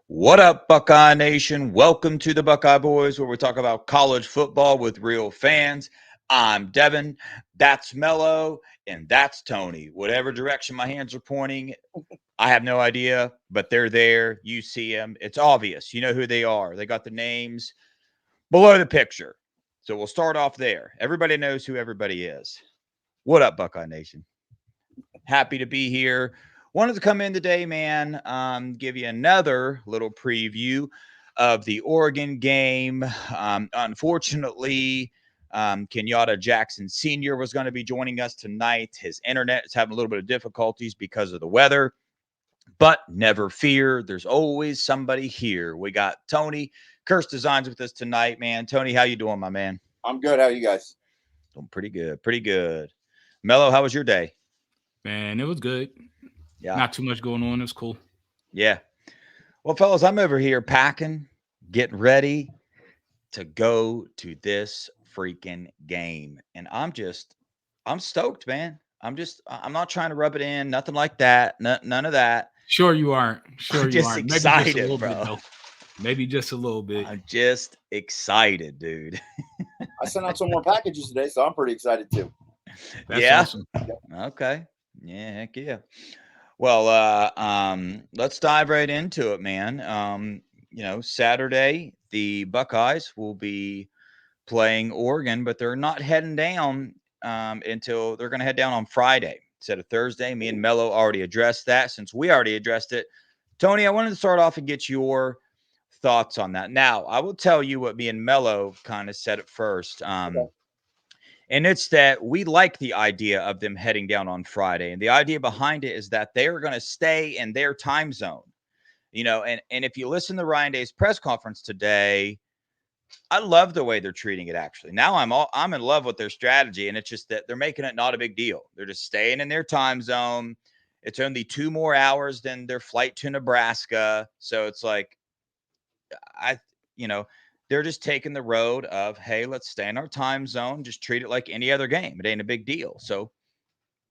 What up, Buckeye Nation? Welcome to the Buckeye Boys, where we talk about college football with real fans. I'm Devan, that's Melo, and that's Tony. Whatever direction my hands are pointing, I have no idea, but they're there. You see them. It's obvious. You know who they are. They got the names below the picture. So we'll start off there. Everybody knows who everybody is. What up, Buckeye Nation? Happy to be here. Wanted to come in today, man, give you another little preview of the Oregon game. Unfortunately, Kenyatta Jackson Sr. was going to be joining us tonight. His internet is having a little bit of difficulties because of the weather, but never fear. There's always somebody here. We got Tony Curse Designs with us tonight, man. Tony, how you doing, my man? I'm good. How are you guys? Doing pretty good, pretty good. Mello, how was your day? Man, it was good. Yeah, Not too much going on. It was cool. yeah. Well, fellas, I'm over here packing, getting ready to go to this freaking game. And I'm stoked, man. I'm not trying to rub it in, nothing like that. None of that. Sure you aren't. Sure I'm you just aren't. Maybe just a excited, little bit bro. though. Maybe just a little bit. I'm just excited, dude. I sent out some more packages today, so I'm pretty excited too. That's Yeah. awesome. Okay. Yeah, heck yeah. Well, let's dive right into it, man. Saturday, the Buckeyes will be playing Oregon, but they're not heading down until they're going to head down on Friday instead of Thursday. Me and Mello already addressed that. Since we already addressed it, Tony, I wanted to start off and get your thoughts on that. Now, I will tell you what me and Mello kind of said at first. Okay. And it's that we like the idea of them heading down on Friday. And the idea behind it is that they're going to stay in their time zone. And if you listen to Ryan Day's press conference today, I love the way they're treating it actually. Now I'm in love with their strategy, and it's just that they're making it not a big deal. They're just staying in their time zone. It's only 2 more hours than their flight to Nebraska. So it's like I you know, they're just taking the road of, hey, let's stay in our time zone, just treat it like any other game. It ain't a big deal. So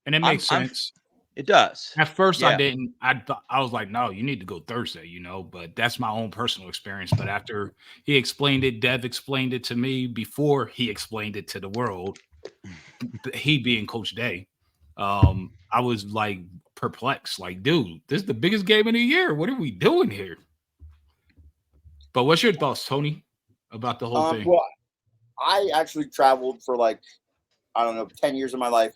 And it makes I'm sense. it does. At first I Yeah. didn't. I thought I was like, no, you need to go Thursday, but that's my own personal experience. But after he explained it, Dev explained it to me before he explained it to the world, he being Coach Day. I was like perplexed. Like, dude, this is the biggest game of the year. What are we doing here? But what's your thoughts, Tony, about the whole thing? Well, I actually traveled for like I don't know 10 years of my life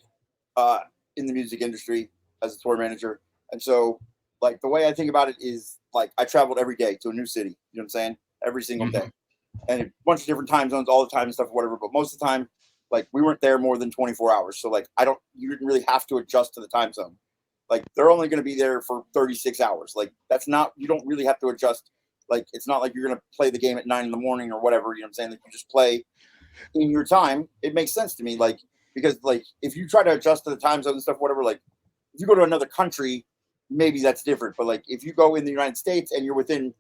uh, in the music industry as a tour manager, and so like the way I think about it is like I traveled every day to a new city. You know what I'm saying? Every single day, Mhm. and a bunch of different time zones all the time and stuff, whatever. But most of the time, like we weren't there more than 24 hours, so like you didn't really have to adjust to the time zone. Like they're only going to be there for 36 hours. Like that's not you don't really have to adjust. Like it's not like you're going to play the game at 9 in the morning or whatever. You know what I'm saying? Like you just play in your time. It makes sense to me. Like because like if you try to adjust to the time zone and stuff, whatever. Like if you go to another country, maybe that's different. But like if you go in the United States and you're within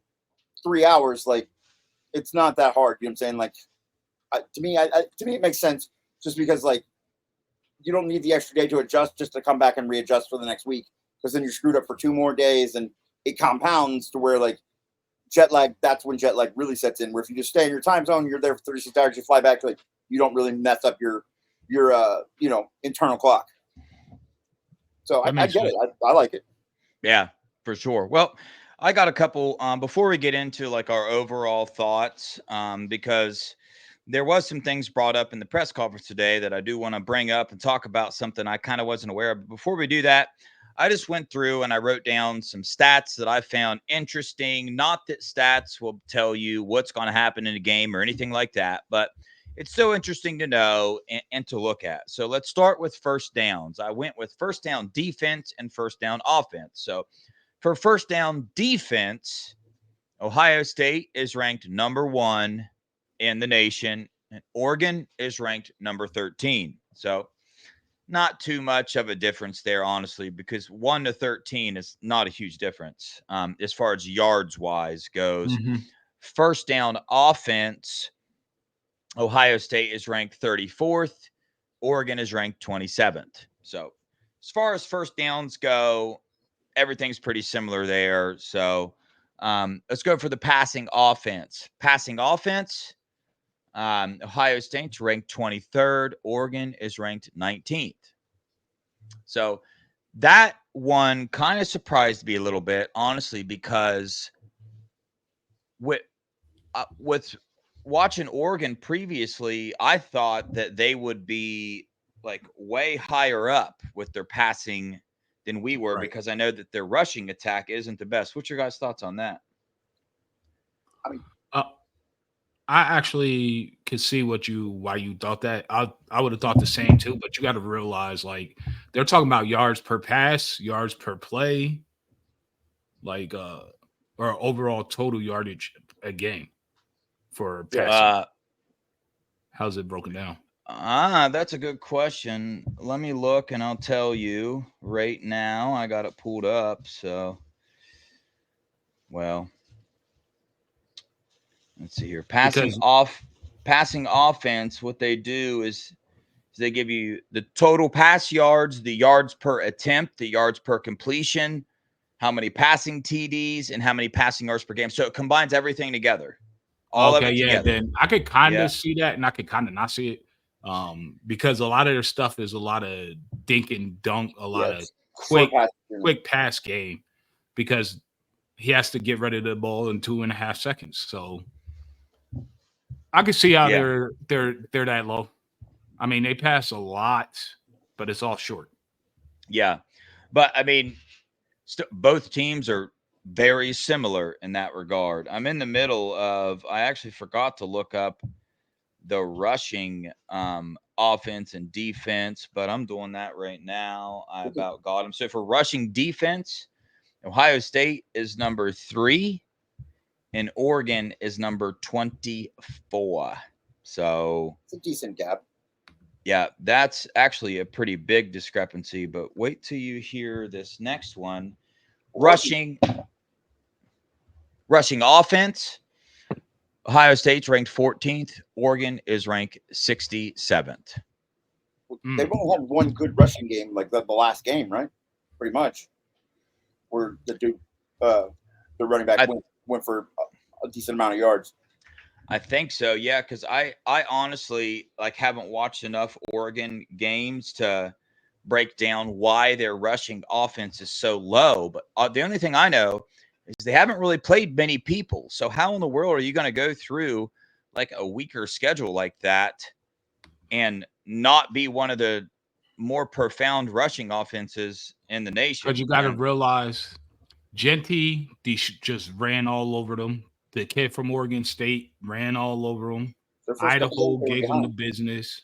3 hours, like it's not that hard. You know what I'm saying? Like to me, it makes sense just because like you don't need the extra day to adjust just to come back and readjust for the next week because then you're screwed up for 2 more days and it compounds to where like jet lag. That's when jet lag really sets in. Where if you just stay in your time zone, you're there for 36 hours, you fly back, like you don't really mess up your internal clock. So That I makes get sense. it. I like it. Yeah, for sure. Well, I got a couple before we get into like our overall thoughts, because there was some things brought up in the press conference today that I do want to bring up and talk about something I kind of wasn't aware of. But before we do that, I just went through and I wrote down some stats that I found interesting. Not that stats will tell you what's going to happen in a game or anything like that, but it's so interesting to know and to look at. So let's start with first downs. I went with first down defense and first down offense. So for first down defense, Ohio State is ranked number 1 in the nation, and Oregon is ranked number 13. So not too much of a difference there, honestly, because 1 to 13 is not a huge difference as far as yards wise goes. Mhm. First down offense, Ohio State is ranked 34th. Oregon is ranked 27th. So as far as first downs go, everything's pretty similar there. So Let's go for the passing offense. Passing offense, Ohio State's ranked 23rd. Oregon is ranked 19th. So that one kind of surprised me a little bit, honestly, because with watching Oregon previously, I thought that they would be like way higher up with their passing than we were, Right. because I know that their rushing attack isn't the best. What's your guys' thoughts on that? Uh, I actually could see why you thought that. I would have thought the same too, but you got to realize like they're talking about yards per pass, yards per play, like or overall total yardage a game for passing. How's it broken down? That's a good question. Let me look and I'll tell you right now. I got it pulled up. So, well, let's see here. Because Passing offense, what they do is they give you the total pass yards, the yards per attempt, the yards per completion, how many passing TDs, and how many passing yards per game. So it combines everything together. All of okay, it yeah, together. then I could kind Yeah. of see that, and I could kind of not see it, because a lot of their stuff is a lot of dink and dunk, a lot of quick pass game, because he has to get rid of the ball in 2.5 seconds. So I can see how Yeah. they're that low. I mean, they pass a lot, but it's all short. Yeah. But I mean, both teams are very similar in that regard. I'm in the middle of, I actually forgot to look up the rushing offense and defense, but I'm doing that right now. I about got them. So for rushing defense, Ohio State is number 3 and Oregon is number 24. So It's a decent gap. yeah, that's actually a pretty big discrepancy, but wait till you hear this next one. Rushing offense, Ohio State's ranked 14th. Oregon is ranked 67th. They've only had one good rushing game, like the last game, right? Pretty much, where the dude, the running back went for a decent amount of yards. I think so, yeah, because I honestly like haven't watched enough Oregon games to break down why their rushing offense is so low. But the only thing I know is they haven't really played many people. So how in the world are you going to go through like a weaker schedule like that and not be one of the more profound rushing offenses in the nation? Because you got to realize, Genty just ran all over them. The kid from Oregon State ran all over them. Idaho gave them the business.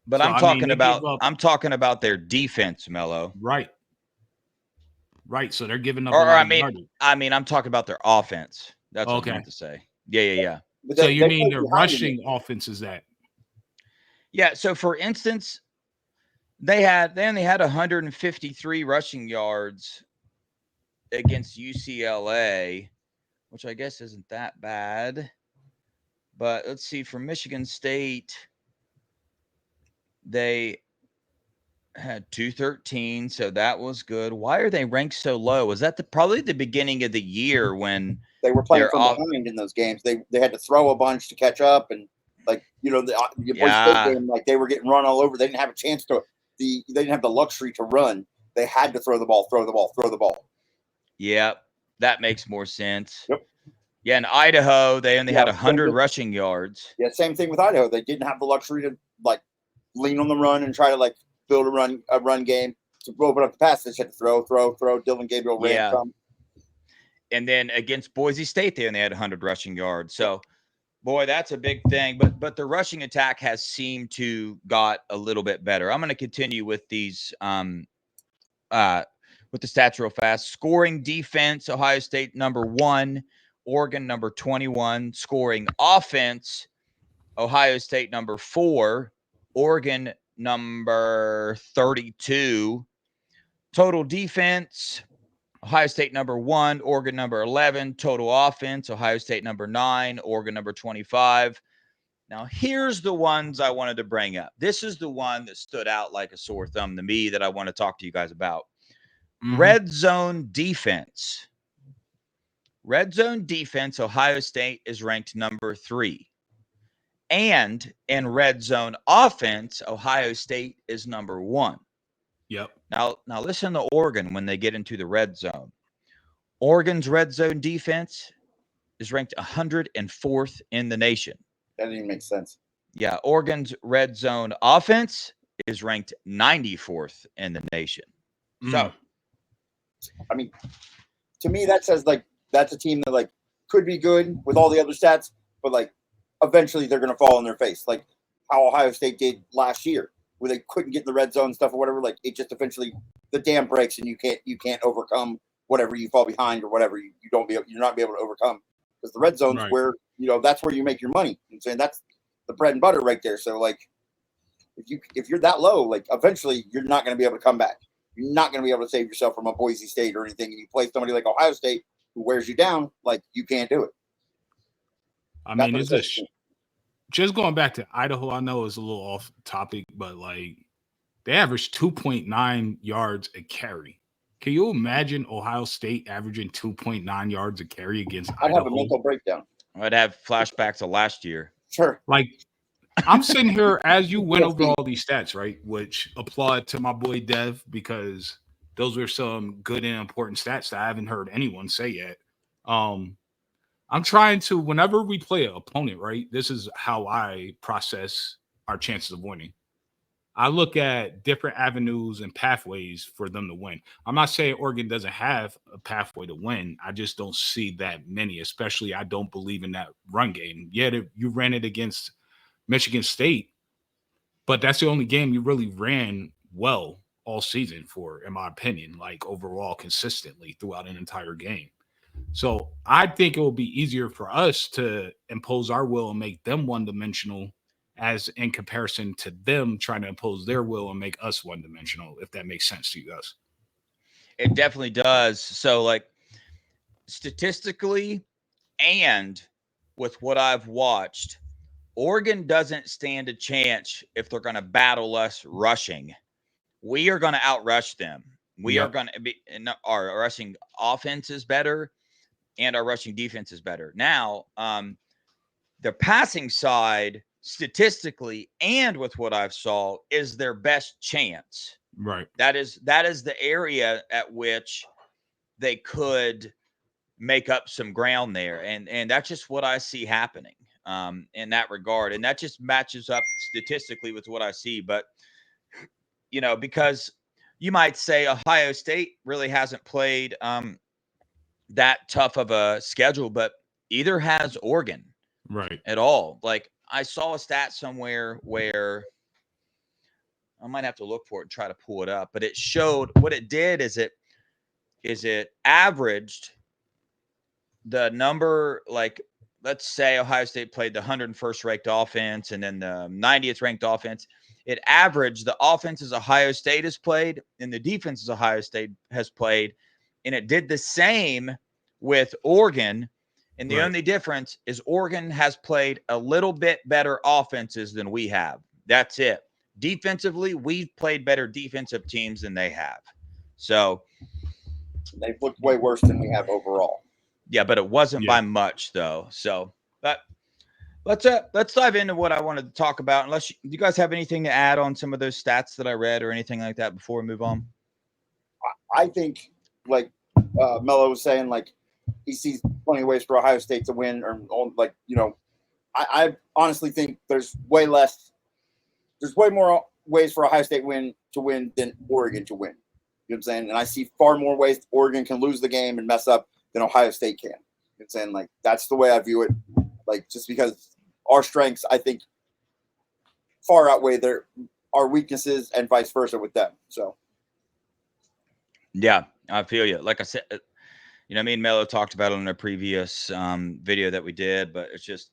But so, I'm talking about their defense, Melo. Right. So they're giving up or a lot I of mean, yardage. I'm talking about their offense. That's what I meant to say. Yeah. So you mean their rushing offense is that? Yeah. So for instance, they only had 153 rushing yards against UCLA, which I guess isn't that bad. But let's see, for Michigan State, they had 213, so that was good. Why are they ranked so low? Was that probably the beginning of the year when they were playing from behind in those games? They had to throw a bunch to catch up, and like the State game, like they were getting run all over. They didn't have a chance to. They didn't have the luxury to run. They had to throw the ball. Yeah, that makes more sense. Yep. Yeah, in Idaho, they only had 100 rushing yards. Yeah, same thing with Idaho. They didn't have the luxury to like lean on the run and try to like build a run game to open up the pass. They just had to throw. Dylan Gabriel ran some. And then against Boise State, they only had 100 rushing yards. So, boy, that's a big thing. But the rushing attack has seemed to got a little bit better. I'm going to continue with these with the stats real fast. Scoring defense, Ohio State number 1, Oregon number 21. Scoring offense, Ohio State number 4, Oregon number 32. Total defense, Ohio State number 1, Oregon number 11. Total offense, Ohio State number 9, Oregon number 25. Now, here's the ones I wanted to bring up. This is the one that stood out like a sore thumb to me that I want to talk to you guys about. Red zone defense. red zone defense, Ohio State is ranked number 3. And in red zone offense, Ohio State is number 1. Yep. Now listen to Oregon when they get into the red zone. Oregon's red zone defense is ranked 104th in the nation. That didn't even make sense. Yeah, Oregon's red zone offense is ranked 94th in the nation. So, I mean, to me, that says like that's a team that like could be good with all the other stats, but like eventually they're going to fall on their face, like how Ohio State did last year, where they couldn't get in the red zone stuff or whatever. Like it just eventually the dam breaks and you can't overcome whatever you fall behind or whatever you're not be able to overcome, because the red zone's Right. where that's where you make your money. I'm saying that's the bread and butter right there. So like if you're that low, like eventually you're not going to be able to come back. You're not going to be able to save yourself from a Boise State or anything. And you play somebody like Ohio State who wears you down, like you can't do it. I mean, it's just going back to Idaho. I know it's a little off topic, but like they averaged 2.9 yards a carry. Can you imagine Ohio State averaging 2.9 yards a carry against Idaho? I'd have a mental breakdown. I'd have flashbacks of last year. Sure. Like I'm sitting here as you went over all these stats, right? Which applaud to my boy Dev, because those were some good and important stats that I haven't heard anyone say yet. I'm trying to, whenever we play an opponent, right? This is how I process our chances of winning. I look at different avenues and pathways for them to win. I'm not saying Oregon doesn't have a pathway to win. I just don't see that many, especially I don't believe in that run game. Yet you ran it against Michigan State, but that's the only game you really ran well all season for, in my opinion, like overall consistently throughout an entire game. So I think it will be easier for us to impose our will and make them one-dimensional, as in comparison to them trying to impose their will and make us one-dimensional, if that makes sense to you guys. It definitely does. So like statistically and with what I've watched, Oregon doesn't stand a chance if they're going to battle us rushing. We are going to outrush them. We are going to be, our rushing offense is better and our rushing defense is better. Now, the passing side, statistically and with what I've saw, is their best chance. Right. That is the area at which they could make up some ground there, and that's just what I see happening in that regard, and that just matches up statistically with what I see. But because you might say Ohio State really hasn't played that tough of a schedule, but either has Oregon, right, at all. Like I saw a stat somewhere where I might have to look for it and try to pull it up, but it showed what it did is it averaged the number, like let's say Ohio State played the 101st ranked offense and then the 90th ranked offense. It averaged the offenses Ohio State has played and the defenses Ohio State has played, and it did the same with Oregon. And the only difference is Oregon has played a little bit better offenses than we have. That's it. Defensively, we've played better defensive teams than they have. So they've looked way worse than we have overall. Yeah, but it wasn't by much though. So, but let's dive into what I wanted to talk about. Unless you guys have anything to add on some of those stats that I read or anything like that before we move on. I think, like Melo was saying, like he sees plenty of ways for Ohio State to win, or like I honestly think there's way more ways for Ohio State to win than Oregon to win. You know what I'm saying? And I see far more ways Oregon can lose the game and mess up than Ohio State can. You know what I'm saying? Like that's the way I view it. Like just because our strengths, I think, far outweigh our weaknesses and vice versa with them. So yeah, I feel you. Like I said, me and Melo talked about it in a previous video that we did, but it's just,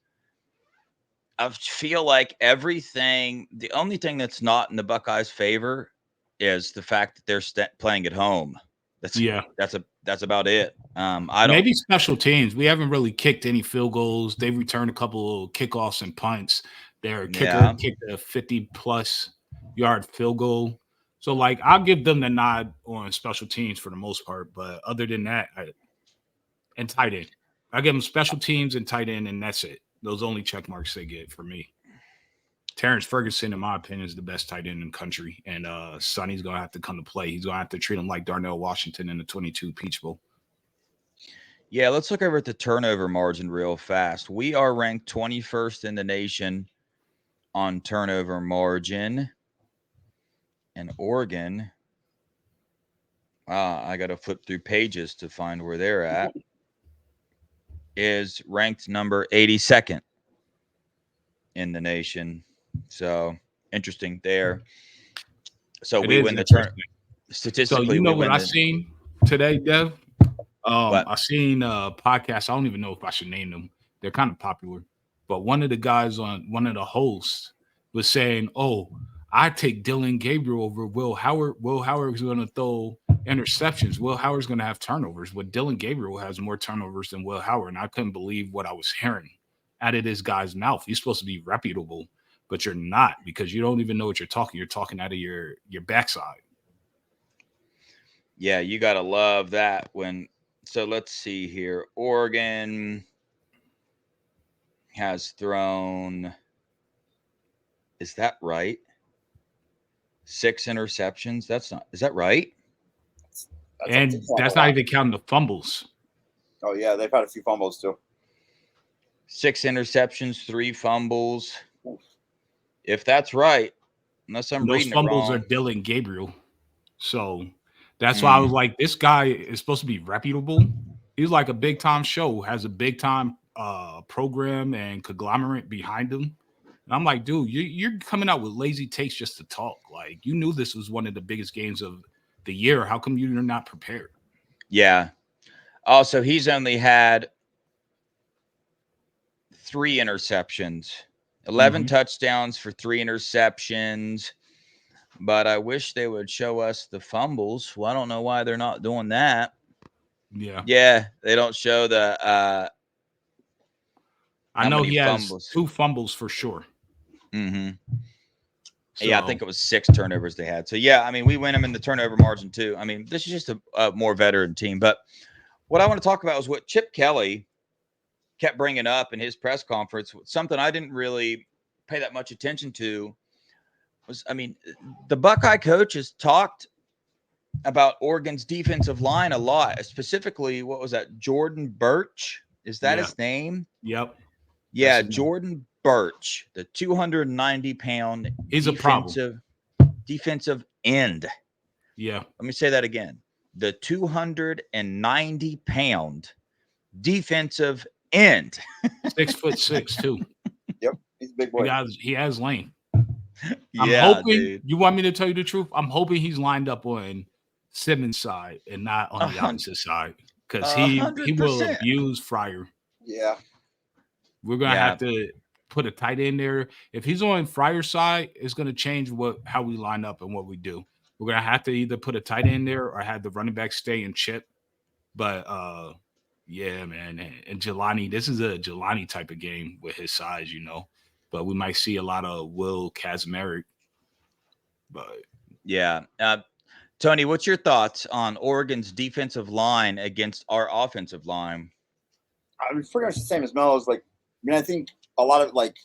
I feel like the only thing that's not in the Buckeyes' favor is the fact that they're playing at home. That's about it. Maybe special teams. We haven't really kicked any field goals. They've returned a couple of kickoffs and punts. Their kicker kicked a 50-plus yard field goal. So, like, I'll give them the nod on special teams for the most part. But other than that, and tight end. I give them special teams and tight end, and that's it. Those only check marks they get for me. Terrence Ferguson, in my opinion, is the best tight end in the country, and Sonny's gonna have to come to play. He's gonna have to treat him like Darnell Washington in the 22 Peach Bowl. Yeah, let's look over at the turnover margin real fast. We are ranked 21st in the nation on turnover margin, and Oregon. I got to flip through pages to find where they're at. Is ranked number 82nd in the nation. So interesting there. So It we is win the turn. interesting. Statistically, So you know we what win I the. seen today, Dev? What? I seen a podcast. I don't even know if I should name them. They're kind of popular, but one of the guys on one of the hosts was saying, "Oh, I take Dylan Gabriel over Will Howard. Will Howard's going to throw interceptions. Will Howard's going to have turnovers. But Dylan Gabriel has more turnovers than Will Howard." And I couldn't believe what I was hearing out of this guy's mouth. He's supposed to be reputable, but you're not, because you don't even know what you're talking. You're talking out of your backside. Yeah, you got to love that when. So let's see here. Oregon has thrown. Is that right? 6 interceptions. That's not. Is that right? And that's not even counting the fumbles. Oh yeah, they've had a few fumbles too. 6 interceptions, 3 fumbles. If that's right, unless I'm Those reading it fumbles wrong. are Dylan Gabriel. So that's why I was like, this guy is supposed to be reputable. He's like a big time show, has a big time program and conglomerate behind him. And I'm like, dude, you're coming out with lazy takes just to talk. Like, you knew this was one of the biggest games of the year. How come you're not prepared? Yeah. Also, he's only had 3 interceptions, 11 touchdowns for 3 interceptions. But I wish they would show us the fumbles. Well, I don't know why they're not doing that. Yeah. Yeah, they don't show the I know he has fumbles. 2 fumbles for sure. Mm-hmm. So, yeah, I think it was 6 turnovers they had. So, yeah, I mean, we win them in the turnover margin, too. I mean, this is just a more veteran team. But what I want to talk about is what Chip Kelly kept bringing up in his press conference. Something I didn't really pay that much attention to was, I mean, the Buckeye coaches talked about Oregon's defensive line a lot. Specifically, what was that? Jordan Birch? Is that his name? Yep. Yeah, Jordan Birch, the 290-pound He's a problem. Defensive end. Yeah. Let me say that again. The 290-pound defensive end. 6'6" too. Yep, he's a big boy. He has length. Yeah, I'm hoping, dude. you want me to tell you the truth? I'm hoping he's lined up on Simmons' side and not on the opposite side, because he will abuse Fryer. Yeah. We're gonna have to put a tight end there. If he's on Fryer's side, it's gonna change how we line up and what we do. We're gonna have to either put a tight end there or have the running back stay and chip. But yeah, man. And Jelani, this is a Jelani type of game with his size, But we might see a lot of Will Kazmarek. But yeah. Tony, what's your thoughts on Oregon's defensive line against our offensive line? I mean, pretty much the same as Melo's. Like, I mean, I think a lot of it, like,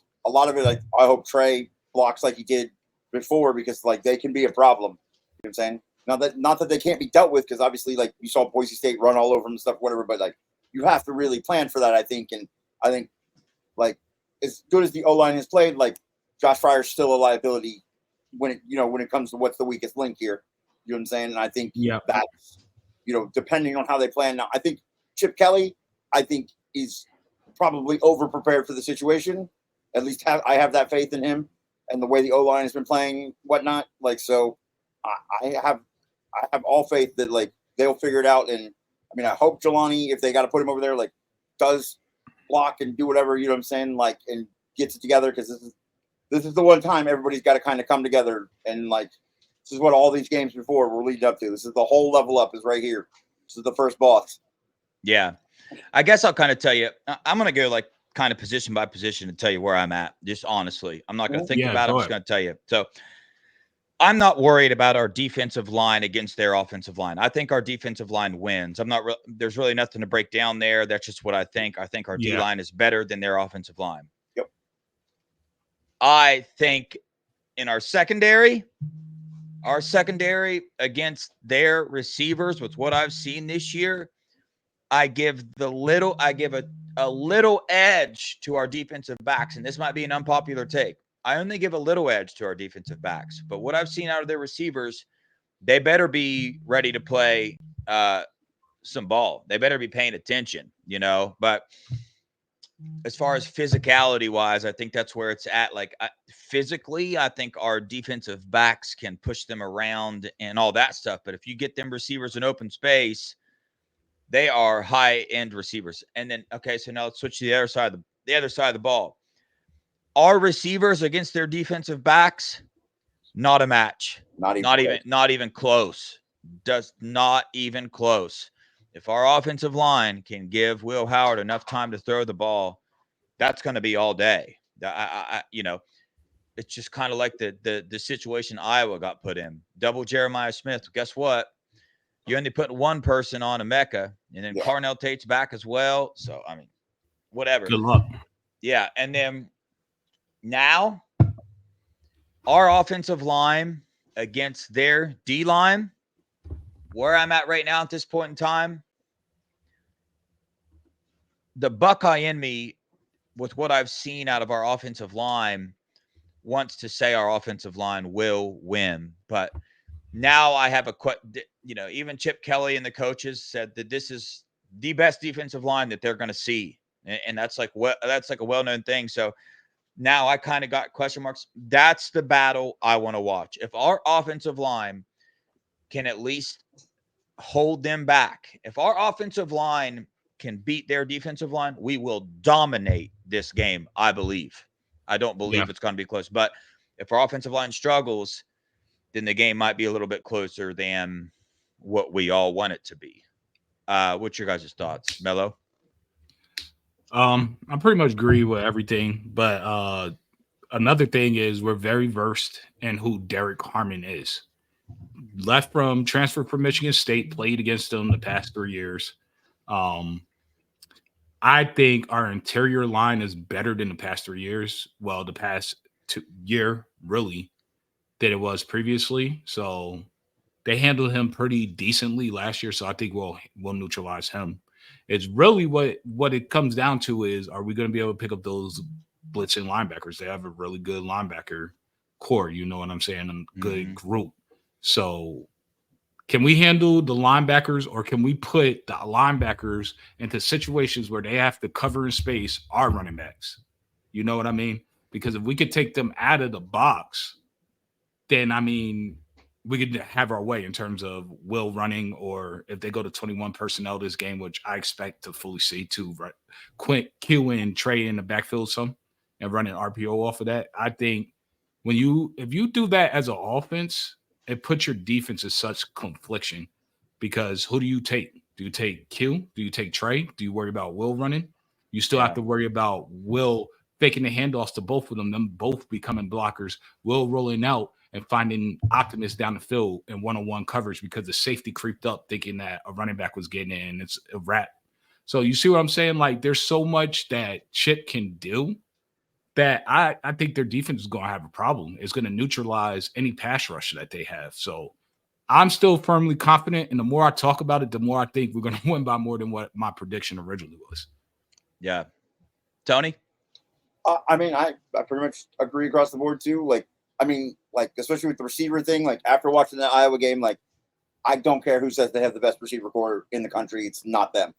I hope Trey blocks like he did before, because like they can be a problem. You know what I'm saying? Not that they can't be dealt with, because obviously, like, you saw Boise State run all over them and stuff, whatever. But like, you have to really plan for that, I think. And I think, like, as good as the O line has played, like, Josh Fryer's still a liability when it comes to what's the weakest link here. You know what I'm saying? And I think that's, depending on how they plan. Now, I think Chip Kelly, is probably over prepared for the situation. At least I have that faith in him and the way the O line has been playing, whatnot. Like, so I have all faith that like they'll figure it out. And I mean, I hope Jelani, if they got to put him over there, like, does block and do whatever, you know what I'm saying, like, and gets it together, because this is the one time everybody's got to kind of come together, and like, this is what all these games before were leading up to. This is the whole level up is right here. This is the first boss. Yeah. I guess I'll kind of tell you, I'm going to go like kind of position by position and tell you where I'm at. Just honestly, I'm not going to think about it. I'm just going to tell you. So I'm not worried about our defensive line against their offensive line. I think our defensive line wins. There's really nothing to break down there. That's just what I think. I think our D Yeah. line is better than their offensive line. Yep. I think in our secondary against their receivers, with what I've seen this year, I give a little edge to our defensive backs, and this might be an unpopular take. I only give a little edge to our defensive backs, but what I've seen out of their receivers, they better be ready to play some ball. They better be paying attention, But as far as physicality wise, I think that's where it's at. Like physically, I think our defensive backs can push them around and all that stuff. But if you get them receivers in open space, they are high end receivers. And then okay, so now let's switch to the other side of the ball. Our receivers against their defensive backs, not a match. Not even close. Does not even close. If our offensive line can give Will Howard enough time to throw the ball, that's going to be all day. It's just kind of like the situation Iowa got put in. Double Jeremiah Smith. Guess what? You only put one person on Emeka, and then Carnell Tate's back as well. So, I mean, whatever. Good luck. Yeah. And then now our offensive line against their D line, where I'm at right now at this point in time, the Buckeye in me, with what I've seen out of our offensive line, wants to say our offensive line will win. But now I have even Chip Kelly and the coaches said that this is the best defensive line that they're going to see. And that's like a well-known thing. So now I kind of got question marks. That's the battle I want to watch. If our offensive line can at least hold them back, if our offensive line can beat their defensive line, we will dominate this game, I believe. I don't believe it's going to be close. But if our offensive line struggles, then the game might be a little bit closer than what we all want it to be. What's your guys' thoughts, Melo? I pretty much agree with everything, but another thing is we're very versed in who Derek Harmon is. Left from transfer from Michigan State, played against them the past 3 years. I think our interior line is better than the past 3 years. Well, the past year, really, than it was previously. So they handled him pretty decently last year. So I think we'll neutralize him. It's really what it comes down to is, are we going to be able to pick up those blitzing linebackers? They have a really good linebacker core, you know what I'm saying? A good group. So can we handle the linebackers, or can we put the linebackers into situations where they have to cover in space our running backs? You know what I mean? Because if we could take them out of the box, then, I mean, we could have our way in terms of Will running, or if they go to 21 personnel this game, which I expect to fully see too, right? Q and Trey in the backfield some and running RPO off of that. I think if you do that as an offense, it puts your defense in such confliction, because who do you take? Do you take Q? Do you take Trey? Do you worry about Will running? You still have to worry about Will faking the handoffs to both of them both becoming blockers, Will rolling out and finding Optimus down the field in one-on-one coverage because the safety creeped up thinking that a running back was getting in, and it's a wrap. So you see what I'm saying? Like, there's so much that Chip can do that I think their defense is going to have a problem. It's going to neutralize any pass rush that they have. So I'm still firmly confident, and the more I talk about it, the more I think we're going to win by more than what my prediction originally was. Yeah. Tony? I mean, I pretty much agree across the board too. Like, I mean, like, especially with the receiver thing, like, after watching the Iowa game, like, I don't care who says they have the best receiver core in the country. It's not them.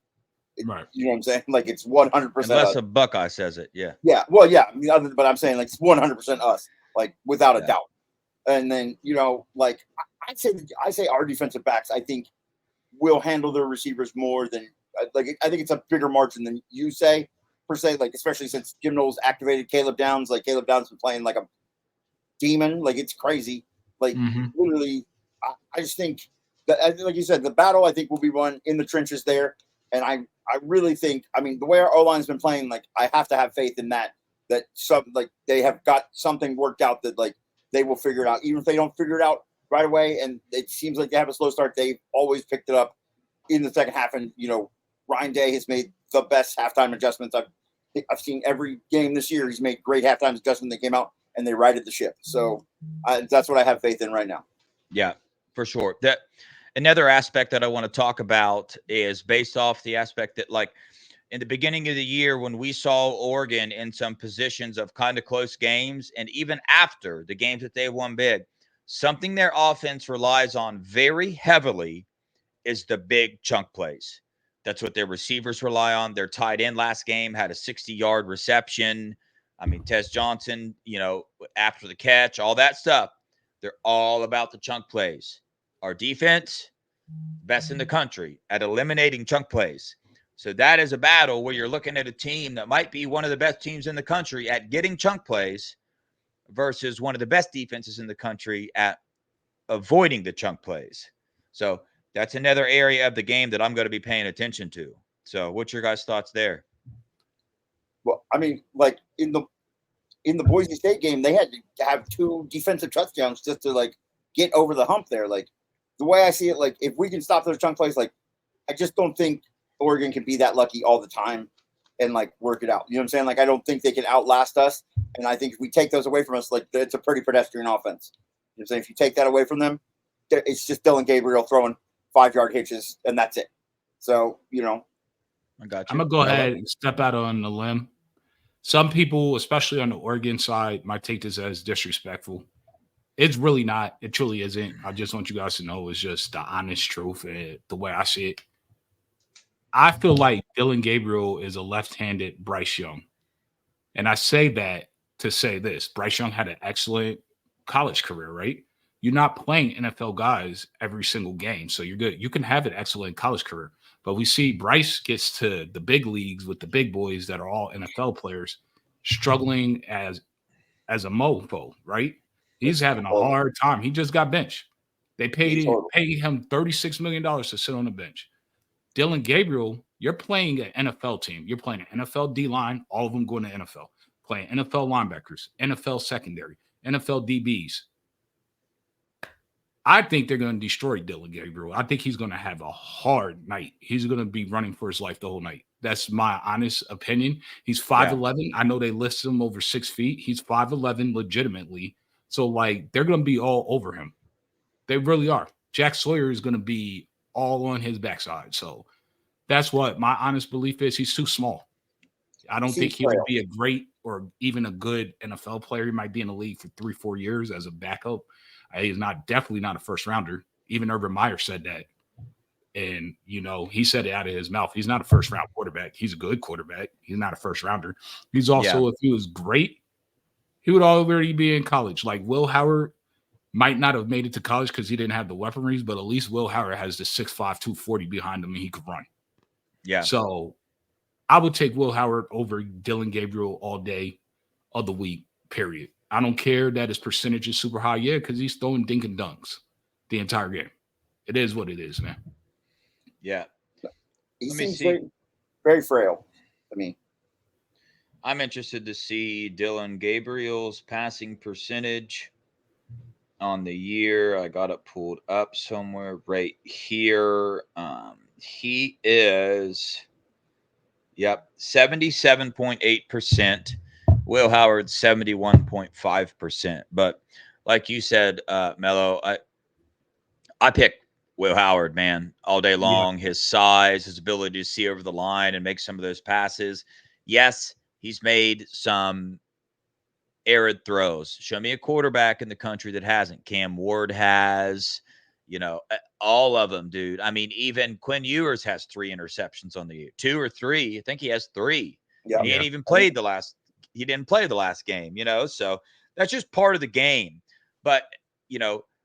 Right. You know what I'm saying? Like, it's 100% Unless a Buckeye says it, yeah. Yeah, well, yeah. I mean, but I'm saying, like, it's 100% us, like, without a doubt. And then, like, I say our defensive backs, I think, will handle their receivers more than, like, I think it's a bigger margin than you say, per se, like, especially since Jim Knowles activated Caleb Downs. Like, Caleb Downs been playing like a demon. Like, it's crazy. Like, literally, I just think that, like you said, the battle, I think, will be won in the trenches there. And I really think, I mean, the way our O-line's been playing, like, I have to have faith in that some, like, they have got something worked out that, like, they will figure it out. Even if they don't figure it out right away, and it seems like they have a slow start, they've always picked it up in the second half. And Ryan Day has made the best halftime adjustments I've seen every game this year. He's made great halftime adjustments. They came out and they righted the ship. So that's what I have faith in right now. Yeah, for sure. That another aspect that I want to talk about is based off the aspect that, like, in the beginning of the year when we saw Oregon in some positions of kind of close games, and even after the games that they won big, something their offense relies on very heavily is the big chunk plays. That's what their receivers rely on. Their tight end last game had a 60-yard reception. I mean, Tez Johnson, after the catch, all that stuff. They're all about the chunk plays. Our defense, best in the country at eliminating chunk plays. So that is a battle where you're looking at a team that might be one of the best teams in the country at getting chunk plays versus one of the best defenses in the country at avoiding the chunk plays. So that's another area of the game that I'm going to be paying attention to. So what's your guys' thoughts there? Well, I mean, like in the Boise State game, they had to have 2 defensive touchdowns just to get over the hump there. Like the way I see it, like if we can stop those chunk plays, like I just don't think Oregon can be that lucky all the time and work it out. You know what I'm saying? Like I don't think they can outlast us. And I think if we take those away from us, it's a pretty pedestrian offense. You know what I'm saying? If you take that away from them, it's just Dylan Gabriel throwing 5-yard hitches and that's it. So, I got you. I'm gonna go ahead and step out on the limb. Some people, especially on the Oregon side, might take this as disrespectful. It's really not. It truly isn't. I just want you guys to know it's just the honest truth and the way I see it. I feel like Dylan Gabriel is a left-handed Bryce Young. And I say that to say this. Bryce Young had an excellent college career, right? You're not playing NFL guys every single game. So you're good. You can have an excellent college career. But we see Bryce gets to the big leagues with the big boys that are all NFL players struggling as a mofo, right? He's having a hard time. He just got benched. They paid him $36 million to sit on the bench. Dylan Gabriel, you're playing an NFL team. You're playing an NFL D-line, all of them going to NFL. Playing NFL linebackers, NFL secondary, NFL DBs. I think they're going to destroy Dylan Gabriel. I think he's going to have a hard night. He's going to be running for his life the whole night. That's my honest opinion. He's 5'11". Yeah. I know they list him over 6 feet. He's 5'11" legitimately. So, they're going to be all over him. They really are. Jack Sawyer is going to be all on his backside. So, that's what my honest belief is. He's too small. I don't think he would be a great or even a good NFL player. He might be in the league for 3-4 years as a backup. He's definitely not a first rounder. Even Urban Meyer said that. And, he said it out of his mouth. He's not a first round quarterback. He's a good quarterback. He's not a first rounder. He's also, if he was great, he would already be in college. Like Will Howard might not have made it to college because he didn't have the weaponry, but at least Will Howard has the 6'5", 240 behind him and he could run. Yeah. So I would take Will Howard over Dylan Gabriel all day of the week, period. I don't care that his percentage is super high, because he's throwing dink and dunks the entire game. It is what it is, man. Yeah. He seems very, very frail to me. I'm interested to see Dylan Gabriel's passing percentage on the year. I got it pulled up somewhere right here. He is, 77.8%. Will Howard, 71.5%. But like you said, Melo, I pick Will Howard, man, all day long. Yeah. His size, his ability to see over the line and make some of those passes. Yes, he's made some arid throws. Show me a quarterback in the country that hasn't. Cam Ward has, all of them, dude. I mean, even Quinn Ewers has 3 interceptions on the year. 2 or 3. I think he has 3. Yeah. And he ain't even played he didn't play the last game, so that's just part of the game. But,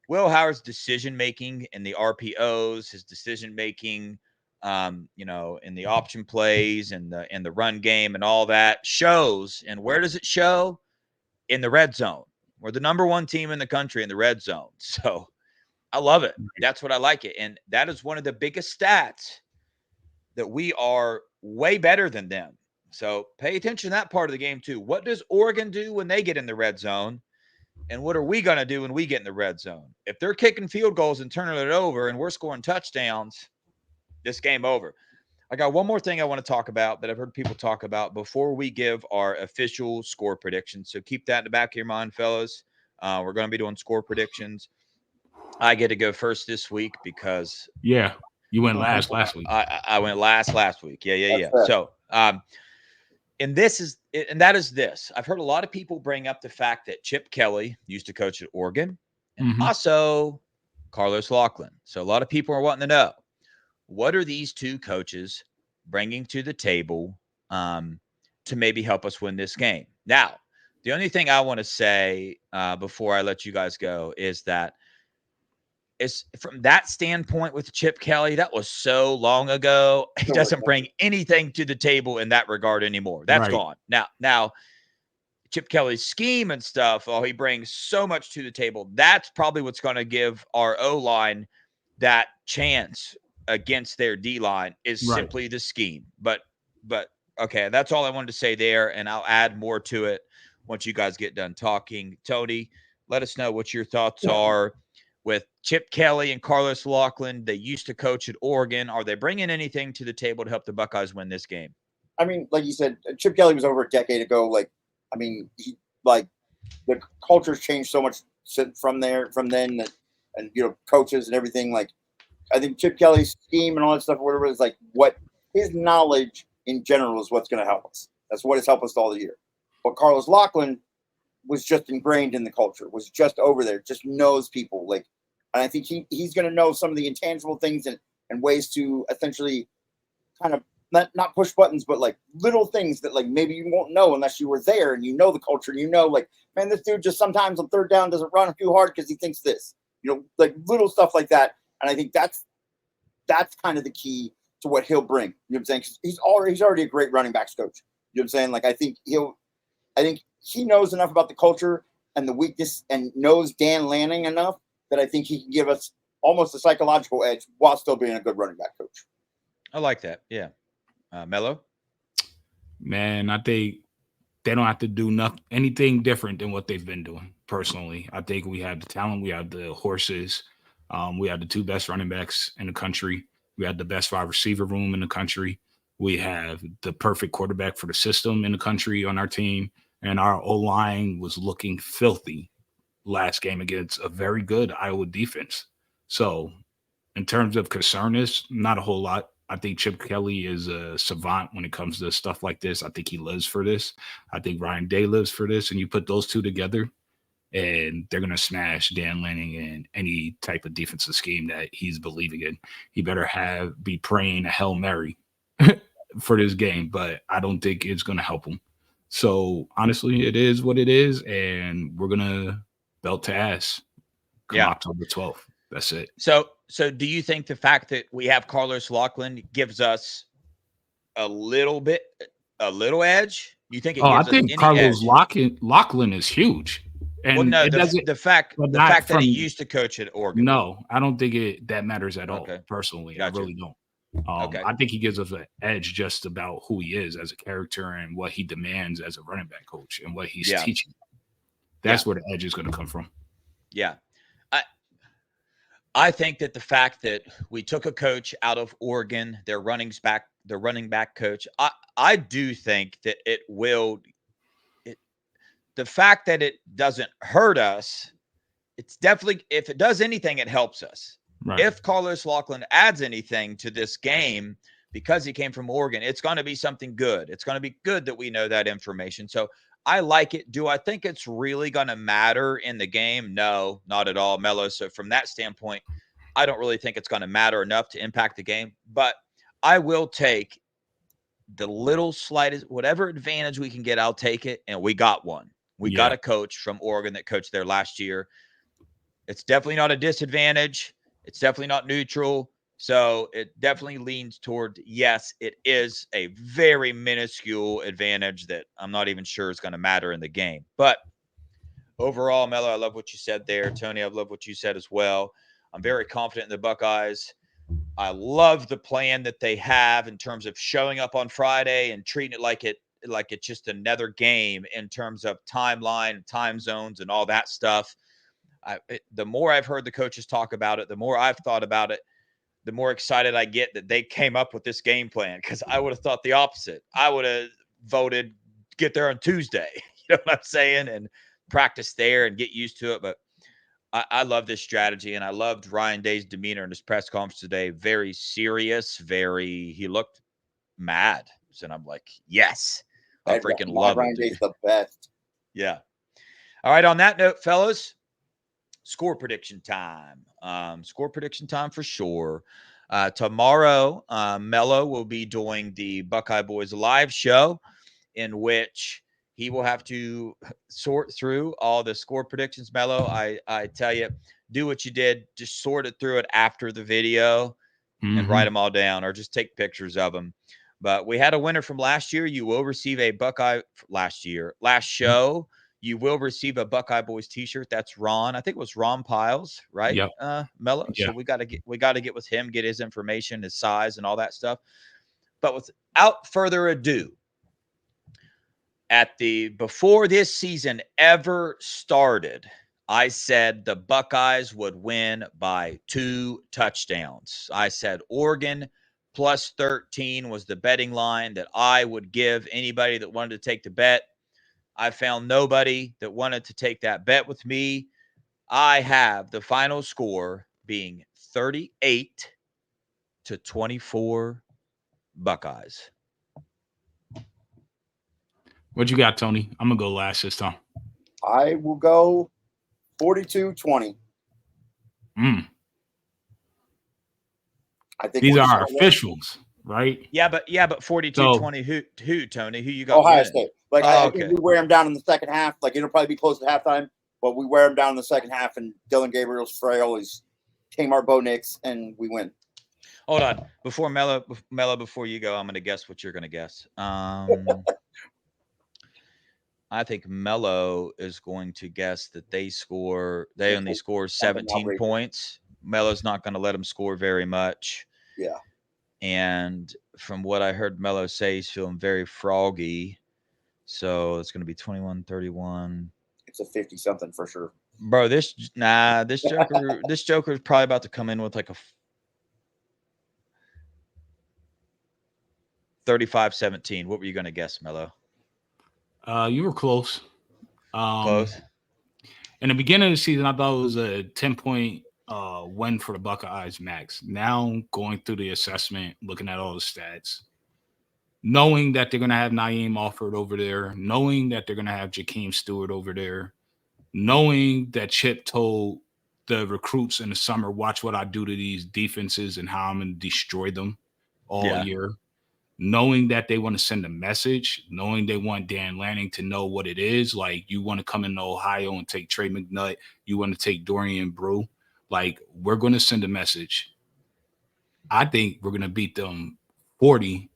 Will Howard's decision-making in the RPOs, his decision-making, in the option plays and the run game and all that shows. And where does it show? In the red zone. We're the number 1 team in the country in the red zone. So I love it. That's what I like it. And that is one of the biggest stats that we are way better than them. So pay attention to that part of the game too. What does Oregon do when they get in the red zone? And what are we going to do when we get in the red zone? If they're kicking field goals and turning it over and we're scoring touchdowns, this game over. I got one more thing I want to talk about that I've heard people talk about before we give our official score predictions. So keep that in the back of your mind, fellas. We're going to be doing score predictions. I get to go first this week because Yeah, you went last week. I went last week. Yeah. That's So, and that is this. I've heard a lot of people bring up the fact that Chip Kelly used to coach at Oregon, and Mhm. also Carlos Lachlan. So a lot of people are wanting to know, what are these two coaches bringing to the table to maybe help us win this game? Now, the only thing I want to say before I let you guys go is that is from that standpoint with Chip Kelly, that was so long ago. He so much doesn't bring anything to the table in that regard anymore. That's Right. gone. Now Chip Kelly's scheme and stuff, he brings so much to the table. That's probably what's going to give our O line that chance against their D line is Right. simply the scheme. But okay, that's all I wanted to say there, and I'll add more to it once you guys get done talking. Tony, let us know what your thoughts are with Chip Kelly and Carlos Lachlan. They used to coach at Oregon. Are they bringing anything to the table to help the Buckeyes win this game? I mean, like you said, Chip Kelly was over a decade ago. Like, I mean, like the culture's changed so much from then, that, and coaches and everything. Like, I think Chip Kelly's scheme and all that stuff, whatever, is like what his knowledge in general is what's going to help us. That's what has helped us all the year. But Carlos Lachlan was just ingrained in the culture, was just over there, just knows people. Like, and I think he's going to know some of the intangible things and ways to essentially kind of not push buttons, but like little things that like maybe you won't know unless you were there and the culture and like, man, this dude just sometimes on third down doesn't run too hard because he thinks this, like little stuff like that. And I think that's kind of the key to what he'll bring. You know what I'm saying? 'Cause he's already a great running backs coach. You know what I'm saying? Like I think he knows enough about the culture and the weakness and knows Dan Lanning enough that I think he can give us almost a psychological edge while still being a good running back coach. I like that. Yeah. Melo? Man, I think they don't have to do anything different than what they've been doing. Personally, I think we have the talent, we have the horses, we have the two best running backs in the country, we have the best wide receiver room in the country, we have the perfect quarterback for the system in the country on our team, and our O line was looking filthy last game against a very good Iowa defense. So in terms of concerness, not a whole lot. I think Chip Kelly is a savant when it comes to stuff like this. I think he lives for this. I think Ryan Day lives for this. And you put those two together, and they're going to smash Dan Lanning in any type of defensive scheme that he's believing in. He better be praying a Hail Mary for this game, but I don't think it's going to help him. So honestly, it is what it is, and we're going to belt to ass come Yeah. October 12th. That's it. So do you think the fact that we have Carlos Lachlan gives us a little edge? You think it Oh, I gives us think any Carlos edge? Lachlan is huge, Well, and no, it doesn't. the fact But not that he from. used to coach at Oregon. No, I don't think that matters at all. Okay. Personally, I Gotcha. really don't. Okay. I think he gives us an edge just about who he is as a character and what he demands as a running back coach and what he's Yeah. teaching. That's where the edge is going to come from. Yeah. I think that the fact that we took a coach out of Oregon, their running back coach, I do think that the fact that it doesn't hurt us, it's definitely, if it does anything, it helps us. Right. If Carlos Lachlan adds anything to this game because he came from Oregon, it's going to be something good. It's going to be good that we know that information. So I like it. Do I think it's really going to matter in the game? No, not at all, Melo. So from that standpoint, I don't really think it's going to matter enough to impact the game. But I will take the little slightest, whatever advantage we can get, I'll take it. And we got one. We got a coach from Oregon that coached there last year. It's definitely not a disadvantage. It's definitely not neutral. So it definitely leans toward, yes, it is a very minuscule advantage that I'm not even sure is going to matter in the game. But overall, Melo, I love what you said there. Tony, I love what you said as well. I'm very confident in the Buckeyes. I love the plan that they have in terms of showing up on Friday and treating it like it's just another game in terms of timeline, time zones, and all that stuff. The more I've heard the coaches talk about it, the more I've thought about it, the more excited I get that they came up with this game plan, because I would have thought the opposite. I would have voted get there on Tuesday. You know what I'm saying? And practice there and get used to it. But I love this strategy, and I loved Ryan Day's demeanor in his press conference today. Very serious, he looked mad. And I'm like, yes, I freaking love Ryan it. Day's the best. Yeah. All right. On that note, fellas, score prediction time. Score prediction time for sure. Tomorrow, Melo will be doing the Buckeye Boys live show, in which he will have to sort through all the score predictions. Melo, I tell you, do what you did. Just sort it through it after the video and write them all down, or just take pictures of them. But we had a winner from last year. You will receive a Buckeye last show. You will receive a Buckeye Boys T-shirt. That's Ron. I think it was Ron Piles, right? Yep. Mello. Yeah. So we got to get with him, get his information, his size, and all that stuff. But without further ado, before this season ever started, I said the Buckeyes would win by 2 touchdowns. I said Oregon plus 13 was the betting line that I would give anybody that wanted to take the bet. I found nobody that wanted to take that bet with me. I have the final score being 38-24 Buckeyes. What you got, Tony? I'm going to go last this time. I will go 42-20. I think these are our officials, right? Yeah, but 42-20. Who, Tony? Who you got? Ohio winning? State. Like I think we wear them down in the second half. Like it'll probably be close to halftime, but we wear them down in the second half, and Dylan Gabriel's frail. He's Kmart Bo Nix, and we win. Hold on, before Melo, before you go, I'm going to guess what you're going to guess. I think Melo is going to guess that they only score 17 points. Melo's not going to let them score very much. Yeah. And from what I heard Melo say, he's feeling very froggy. So it's going to be 21-31. It's a 50-something for sure. Bro, this Joker is probably about to come in with like a 35-17. What were you going to guess, Melo? You were close. Close. In the beginning of the season, I thought it was a 10-point win for the Buckeyes max. Now going through the assessment, looking at all the stats, knowing that they're going to have Naeem Alford over there, knowing that they're going to have Jakeem Stewart over there, knowing that Chip told the recruits in the summer, watch what I do to these defenses and how I'm going to destroy them all year. Knowing that they want to send a message, knowing they want Dan Lanning to know what it is. Like, you want to come into Ohio and take Trey McNutt. You want to take Dorian Brew. Like, we're going to send a message. I think we're going to beat them 40-15.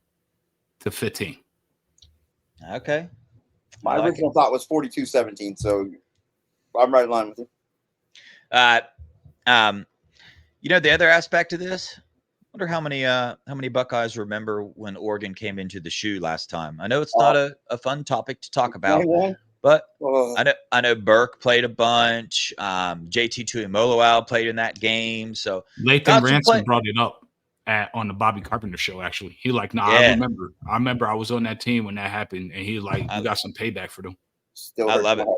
Okay. My original thought was 42-17, so I'm right in line with you. The other aspect of this, I wonder how many Buckeyes remember when Oregon came into the shoe last time. I know it's not a fun topic to talk about, but I know Burke played a bunch. JT Tuimoloau played in that game. So Lathan Ransom brought it up on the Bobby Carpenter show. Actually, he like, I remember I was on that team when that happened, and he like, we got some payback for them. I love it.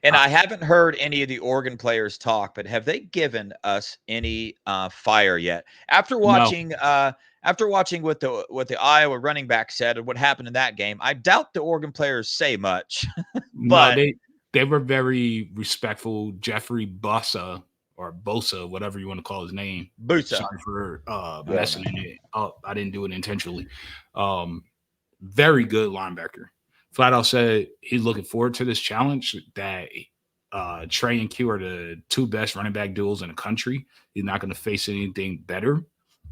And I haven't heard any of the Oregon players talk, but have they given us any fire yet? After watching what the Iowa running back said and what happened in that game, I doubt the Oregon players say much. But no, they were very respectful. Jeffrey Bosa, whatever you want to call his name. Bosa. Sorry for messing it up. I didn't do it intentionally. Very good linebacker. Flat out said he's looking forward to this challenge, that Trey and Q are the two best running back duels in the country. He's not going to face anything better.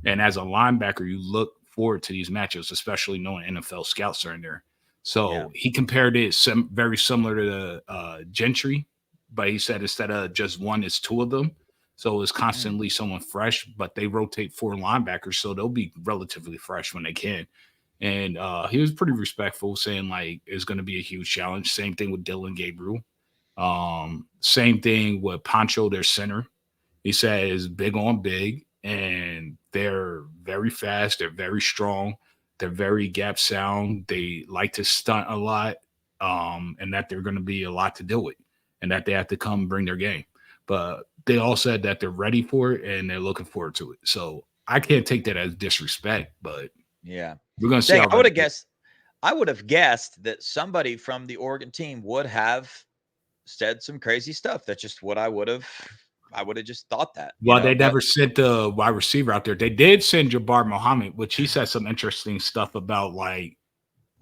And as a linebacker, you look forward to these matchups, especially knowing NFL scouts are in there. So he compared it very similar to Gentry, but he said instead of just one, it's two of them. So it's constantly someone fresh, but they rotate 4 linebackers, so they'll be relatively fresh when they can. And he was pretty respectful, saying like it's going to be a huge challenge. Same thing with Dylan Gabriel. Same thing with Pancho, their center. He said is big on big, and they're very fast. They're very strong. They're very gap sound. They like to stunt a lot, and that they're going to be a lot to deal with, and that they have to come bring their game. But they all said that they're ready for it and they're looking forward to it. So I can't take that as disrespect, but Yeah. we're going to see Dang, how I would ready. have guessed. I would have guessed that somebody from the Oregon team would have said some crazy stuff. That's just what I would have. I would have just thought that, Well, they But never sent the wide receiver out there. They did send Jabbar Muhammad, which he said some interesting stuff about. Like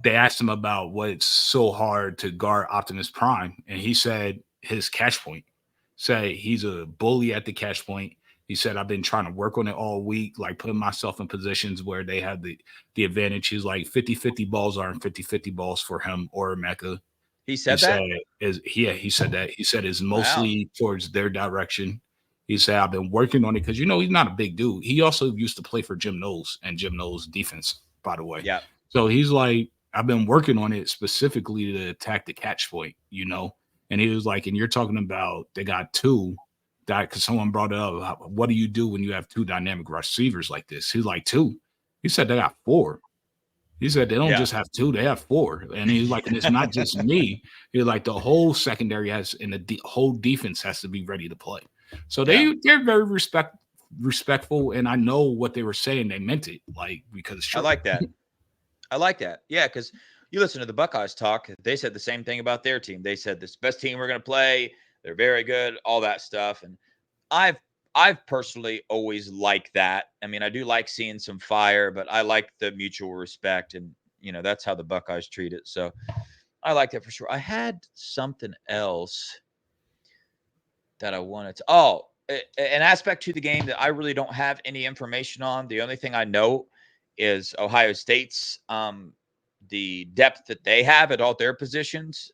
they asked him about what's so hard to guard Optimus Prime, and he said his catch point. Say he's a bully at the catch point. He said I've been trying to work on it all week, like putting myself in positions where they have the advantage. He's like 50-50 balls aren't 50-50 balls for him or Mecca. he He said said that. he said that. He said it's Wow. mostly towards their direction. He said I've been working on it because he's not a big dude. He also used to play for Jim Knowles and Jim Knowles defense, by the way. Yeah. So he's like, I've been working on it specifically to attack the catch point. And he was like, and you're talking about they got two that because someone brought it up. What do you do when you have two dynamic receivers like this? He's like, two. He said they got four. He said they don't Yeah. just have two, they have four. And he's like, and it's not just me. He's like, the whole secondary has, and the whole defense has to be ready to play. So Yeah. they're very respectful, and I know what they were saying. They meant it, like because it's I true. like that. I like that. Yeah, because you listen to the Buckeyes talk. They said the same thing about their team. They said this best team we're going to play. They're very good. All that stuff. And I've I've personally always liked that. I mean, I do like seeing some fire, but I like the mutual respect, and that's how the Buckeyes treat it. So I like that for sure. I had something else that I wanted to. Oh, an aspect to the game that I really don't have any information on. The only thing I know is Ohio State's the depth that they have at all their positions.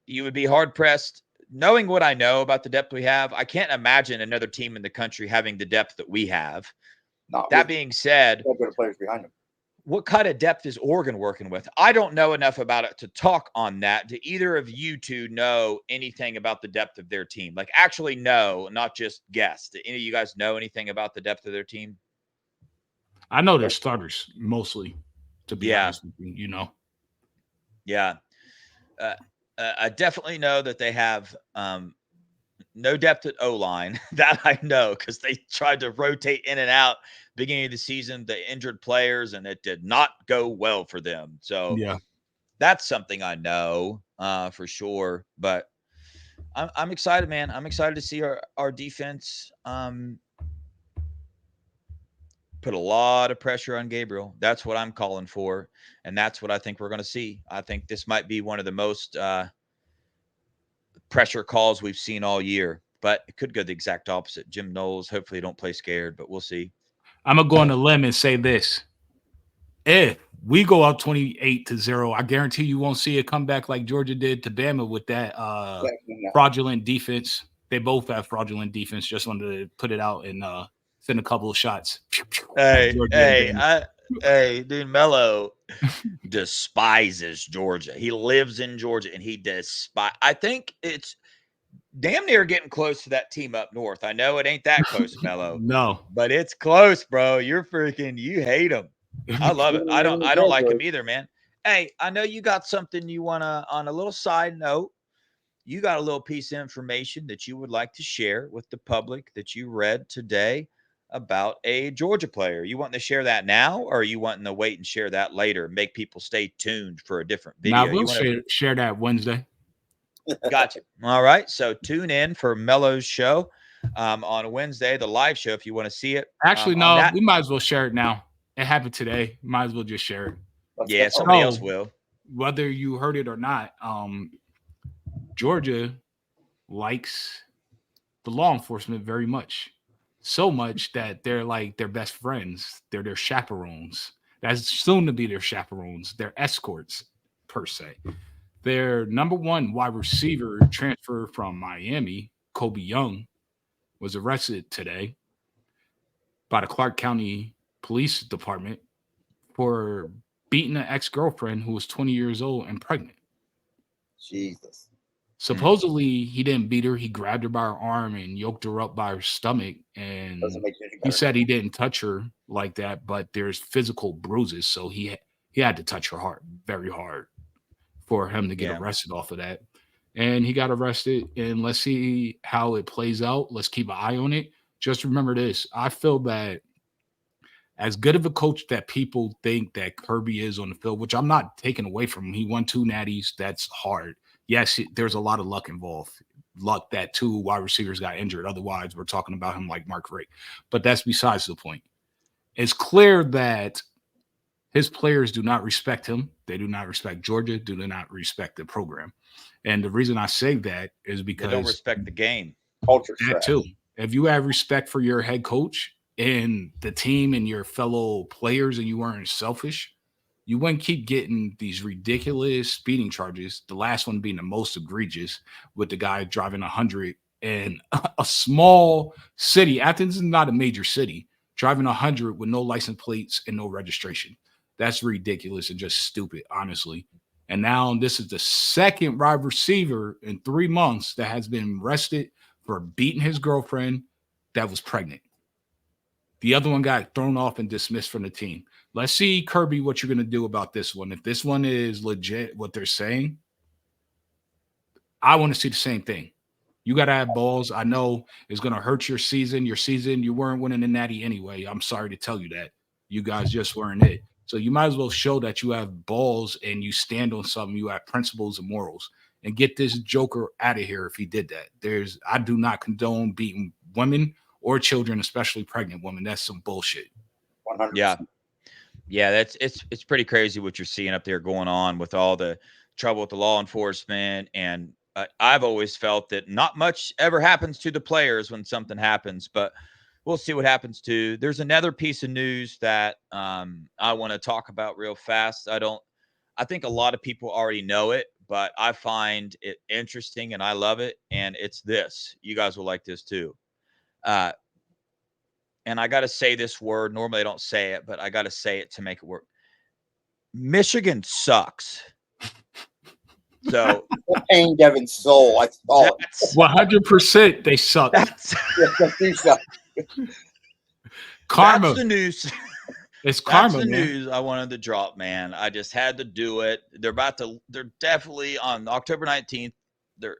You would be hard pressed knowing what I know about the depth we have. I can't imagine another team in the country having the depth that we have. Not That with being said, good players behind them. what kind of depth is Oregon working with? I don't know enough about it to talk on that. Do either of you two know anything about the depth of their team? Like actually know, not just guess. Do any of you guys know anything about the depth of their team? I know they're starters mostly, to be Yeah. honest with you. Yeah. Uh, I definitely know that they have no depth at O-line. That I know because they tried to rotate in and out beginning of the season, the injured players, and it did not go well for them. So Yeah. that's something I know for sure. But I'm excited, man. I'm excited to see our defense put a lot of pressure on Gabriel. That's what I'm calling for, and that's what I think we're going to see. I think this might be one of the most pressure calls we've seen all year, but it could go the exact opposite. Jim Knowles, hopefully, don't play scared, but we'll see. I'm gonna go on a limb and say this: if we go out 28-0, I guarantee you won't see a comeback like Georgia did to Bama with that fraudulent defense. They both have fraudulent defense. Just wanted to put it out and send a couple of shots. Hey, Georgia and hey, Bama. dude, Melo despises Georgia. He lives in Georgia, and he I think it's damn near getting close to that team up north. I know it ain't that close, Melo, No. but it's close, bro. You hate them. I love it. I don't like him either, man. Hey, I know you got something you want to, on a little side note, you got a little piece of information that you would like to share with the public that you read today about a Georgia player. You wanting to share that now, or are you wanting to wait and share that later? Make people stay tuned for a different Now video. we'll You want to share that Wednesday. Gotcha. All right. So tune in for Melo's show on Wednesday, the live show, if you want to see it. Actually, On no, that, we might as well share it now. It happened today. Might as well just share it. yeah, somebody else will. Whether you heard it or not, Georgia likes the law enforcement very much. So much that they're like their best friends. They're their chaperones. That's soon to be their chaperones. They're escorts, per se. Their number one wide receiver transfer from Miami, Kobe Young, was arrested today by the Clark County Police Department for beating an ex-girlfriend who was 20 years old and pregnant. Jesus. Supposedly, he didn't beat her. He grabbed her by her arm and yoked her up by her stomach. Doesn't And make it any he better. said he didn't touch her like that, but there's physical bruises. So he had to touch her heart very hard for him to get Yeah. arrested off of that. And he got arrested. And let's see how it plays out. Let's keep an eye on it. Just remember this. I feel that as good of a coach that people think that Kirby is on the field, which I'm not taking away from him. He won 2 natties. That's hard. Yes, there's a lot of luck involved. Luck that 2 wide receivers got injured. Otherwise, we're talking about him like Mark Rick. But that's besides the point. It's clear that his players do not respect him. They do not respect Georgia, do not respect the program. And the reason I say that is They don't because respect the game. Culture that trash. too. If you have respect for your head coach and the team and your fellow players and you weren't selfish, you wouldn't keep getting these ridiculous speeding charges. The last one being the most egregious with the guy driving 100 in a small city. Athens is not a major city, driving 100 with no license plates and no registration. That's ridiculous and just stupid, honestly. And now this is the second wide receiver in 3 months that has been arrested for beating his girlfriend that was pregnant. The other one got thrown off and dismissed from the team. Let's see, Kirby, what you're going to do about this one. If this one is legit, what they're saying, I want to see the same thing. You got to have balls. I know it's going to hurt your season. Your season, you weren't winning the natty anyway. I'm sorry to tell you that. You guys just weren't it. So you might as well show that you have balls and you stand on something. You have principles and morals. And get this joker out of here if he did that. I do not condone beating women or children, especially pregnant women. That's some bullshit. 100%. Yeah. Yeah, it's pretty crazy what you're seeing up there going on with all the trouble with the law enforcement. And I've always felt that not much ever happens to the players when something happens, but we'll see what happens too. There's another piece of news that I want to talk about real fast. I think a lot of people already know it, but I find it interesting and I love it. And it's this. You guys will like this too. Uh, and I got to say this word. Normally I don't say it, but I got to say it to make it work. Michigan sucks. So Paying Devan's soul. I saw it. that's 100% they suck. that's Yes, they suck. Karma. that's the news. It's That's karma, the man. news I wanted to drop, man. I just had to do it. They're definitely on October 19th. They're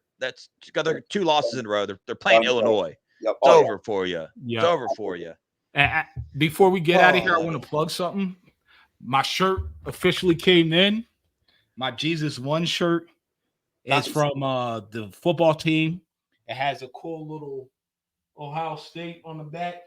2 losses in a row. They're playing Illinois. Yep. It's Oh, over for you. It's Yeah. over for you. And before we get out of here, I Oh. want to plug something. My shirt officially came in. My Jesus One shirt is Nice. from the football team. It has a cool little Ohio State on the back.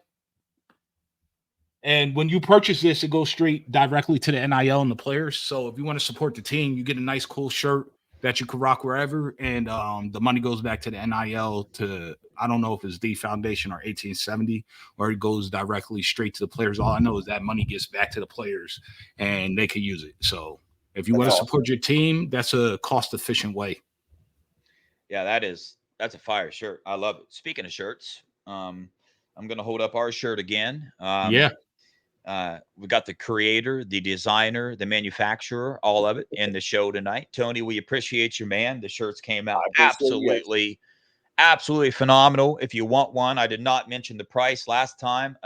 And when you purchase this, it goes straight directly to the NIL and the players. So if you want to support the team, you get a nice, cool shirt that you can rock wherever. And the money goes back to the NIL to, I don't know if it's the foundation or 1870, or it goes directly straight to the players. All I know is that money gets back to the players and they can use it. So if you want to support your team, that's a cost-efficient way. Yeah, that's a fire shirt. I love it. Speaking of shirts, I'm gonna hold up our shirt again. Yeah. We got the creator, the designer, the manufacturer, all of it in the show tonight. Tony, we appreciate you, man. The shirts came out absolutely phenomenal. If you want one, I did not mention the price last time.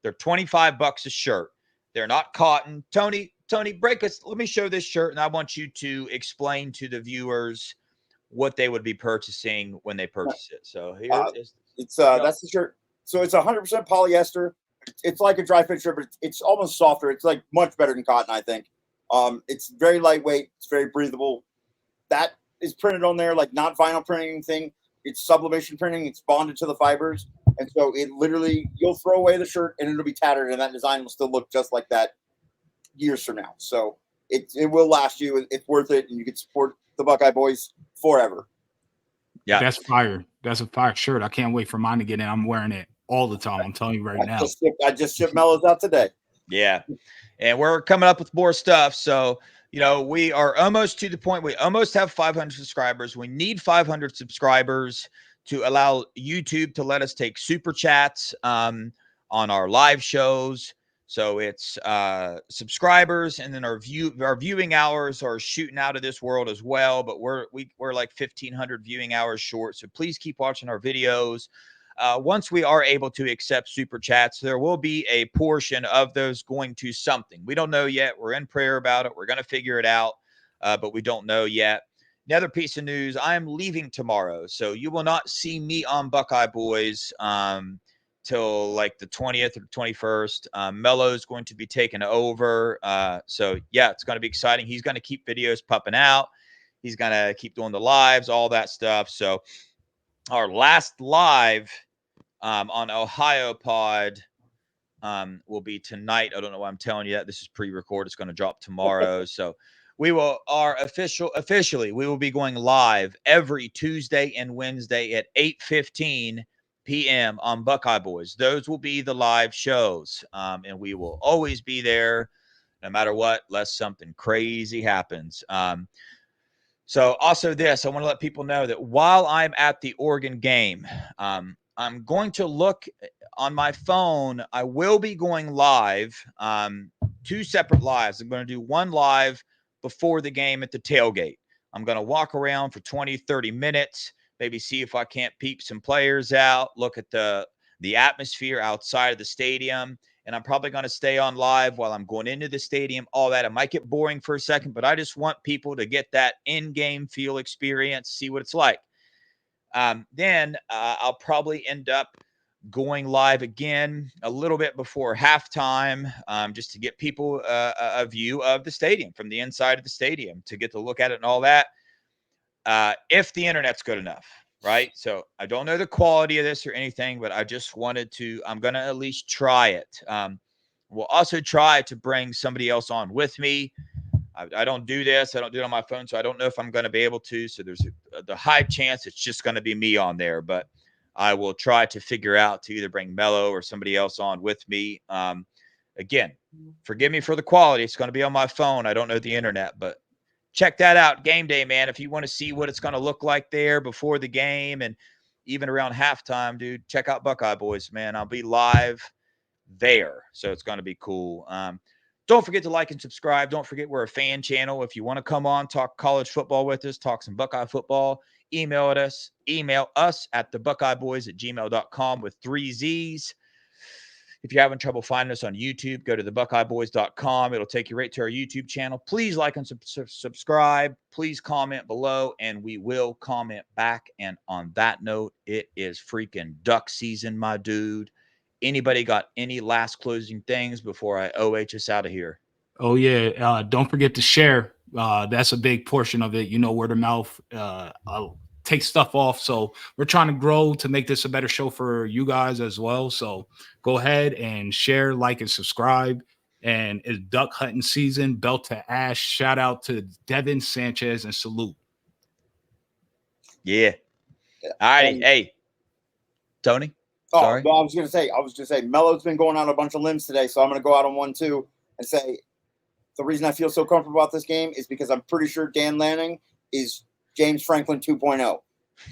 They're $25 a shirt. They're not cotton. Tony, break us. Let me show this shirt, and I want you to explain to the viewers what they would be purchasing when they purchase it. So here is that's the shirt. So it's 100% polyester. It's like a dry fit shirt, but it's almost softer. It's like much better than cotton, I think. It's very lightweight. It's very breathable. That is printed on there, like not vinyl printing thing. It's sublimation printing. It's bonded to the fibers, and so it literally, you'll throw away the shirt and it'll be tattered, and that design will still look just like that years from now. So it will last you. It's worth it, and you can support the Buckeye Boys forever. Yeah, That's fire. That's a fire shirt. I can't wait for mine to get in. I'm wearing it all the time. I'm telling you right now. I just shipped Melo's out today. Yeah. And we're coming up with more stuff. So, we are almost to the point. We almost have 500 subscribers. We need 500 subscribers to allow YouTube to let us take super chats on our live shows. So it's subscribers, and then our viewing hours are shooting out of this world as well. But we're like 1,500 viewing hours short. So please keep watching our videos. Once we are able to accept super chats, there will be a portion of those going to something. We don't know yet. We're in prayer about it. We're going to figure it out, but we don't know yet. Another piece of news: I am leaving tomorrow, so you will not see me on Buckeye Boys till like the 20th or 21st. Melo is going to be taking over. So yeah, it's going to be exciting. He's going to keep videos popping out. He's going to keep doing the lives, all that stuff. So our last live on Ohio Pod will be tonight. I don't know why I'm telling you that. This is pre-record. It's going to drop tomorrow. So we will officially we will be going live every Tuesday and Wednesday at 8:15 p.m. on Buckeye Boys. Those will be the live shows, and we will always be there, no matter what, unless something crazy happens. So also this, I want to let people know that while I'm at the Oregon game, I'm going to look on my phone. I will be going live, 2 separate lives. I'm going to do one live before the game at the tailgate. I'm going to walk around for 20, 30 minutes, maybe see if I can't peep some players out, look at the atmosphere outside of the stadium. And I'm probably going to stay on live while I'm going into the stadium, all that. It might get boring for a second, but I just want people to get that in-game feel experience, see what it's like. Then I'll probably end up going live again a little bit before halftime, just to get people a view of the stadium from the inside of the stadium, to get to look at it and all that. If the internet's good enough, right? So I don't know the quality of this or anything, but I just wanted to, I'm going to at least try it. We'll also try to bring somebody else on with me. I don't do this. I don't do it on my phone, so I don't know if I'm going to be able to. So there's the high chance it's just going to be me on there, but I will try to figure out to either bring Melo or somebody else on with me. Again, forgive me for the quality. It's going to be on my phone. I don't know the internet, but check that out. Game day, man. If you want to see what it's going to look like there before the game and even around halftime, dude, check out Buckeye Boys, man. I'll be live there. So it's going to be cool. Don't forget to like and subscribe. Don't forget we're a fan channel. If you want to come on, talk college football with us, talk some Buckeye football, email us at thebuckeyeboys@gmail.com with 3 Z's. If you're having trouble finding us on YouTube, go to thebuckeyeboys.com. It'll take you right to our YouTube channel. Please like and subscribe. Please comment below, and we will comment back. And on that note, it is freaking duck season, my dude. Anybody got any last closing things before I OH us out of here? Oh yeah, don't forget to share. That's a big portion of it. Word of mouth. I'll take stuff off. So we're trying to grow to make this a better show for you guys as well. So go ahead and share, like, and subscribe. And it's duck hunting season. Belt to ash. Shout out to Devan, Sanchez, and salute. Yeah. All righty. Hey, Tony. Sorry. No, I was gonna say Melo's been going on a bunch of limbs today, so I'm gonna go out on one too and say the reason I feel so comfortable about this game is because I'm pretty sure Dan Lanning is James Franklin 2.0.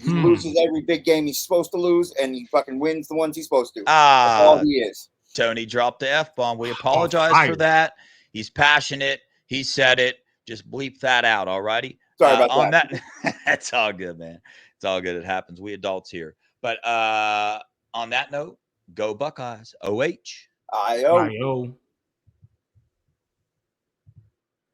He loses every big game he's supposed to lose, and he fucking wins the ones he's supposed to. That's all he is. Tony dropped the F-bomb. We apologize for that. He's passionate. He said it. Just bleep that out, all righty? Sorry about that. That's all good, man. It's all good. It happens. We adults here. But on that note, go Buckeyes. OH. I-O. I-O.